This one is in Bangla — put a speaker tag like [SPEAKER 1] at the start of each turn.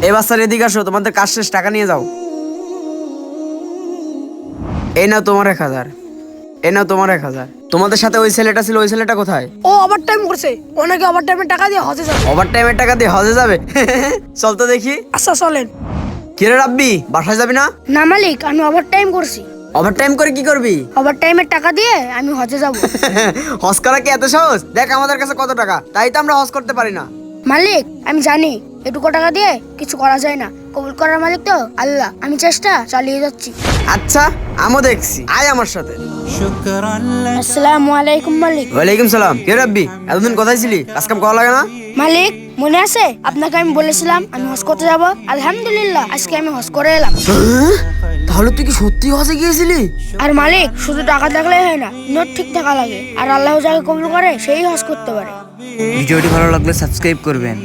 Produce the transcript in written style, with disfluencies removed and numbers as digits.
[SPEAKER 1] এই বাচ্চার এদিকে আসো, তোমাদের কাজ শেষ, টাকা নিয়ে যাও। এই নাও তোমার 1,000। এই নাও তোমার 1,000। তোমাদের সাথে ওই ছেলেটা ছিল, ওই ছেলেটা কোথায়?
[SPEAKER 2] ও ওভার টাইম করছে, ওনাকে ওভার টাইমের টাকা দিয়ে হজে যাবে।
[SPEAKER 1] ওভার টাইমের টাকা দিয়ে হজে যাবে? চল তো দেখি।
[SPEAKER 2] আচ্ছা চলেন।
[SPEAKER 1] কিরে রাব্বি, বাসায় যাবি না?
[SPEAKER 2] না মালিক, আমি ওভার টাইম করছি।
[SPEAKER 1] ওভার টাইম করে কি করবি?
[SPEAKER 2] ওভার টাইমের টাকা দিয়ে আমি হজে যাব।
[SPEAKER 1] হজ করা কি এত সহজ? দেখ আমাদের কাছে কত টাকা, তাই তো আমরা হজ করতে পারি না।
[SPEAKER 2] মালিক আমি জানি এটুকু টাকা দিয়ে কিছু করা যায় না, কবুল করার মালিক তো আল্লাহ, আমি চেষ্টা চালিয়ে যাচ্ছি।
[SPEAKER 1] আচ্ছা, আমিও দেখছি, আয় আমার সাথে।
[SPEAKER 2] আসসালামু আলাইকুম মালিক।
[SPEAKER 1] ওয়ালাইকুম সালাম। কে রাব্বি, এতদিন কোথায় ছিলি? কাজ কাম করা লাগে না?
[SPEAKER 2] মালিক মনে আছে আপনাকে আমি বলেছিলাম আমি হজ করতে যাব? আলহামদুলিল্লাহ আজকে আমি হজ করে এলাম।
[SPEAKER 1] তাহলে তুই কি সত্যি হজে গিয়েছিলি?
[SPEAKER 2] আর মালিক শুধু টাকা থাকলেই হয় না, নিয়ত ঠিক থাকা লাগে। আর আল্লাহ যাকে কবুল করে সেই হজ করতে পারে।
[SPEAKER 3] ভিডিওটি ভালো লাগলে সাবস্ক্রাইব করবেন।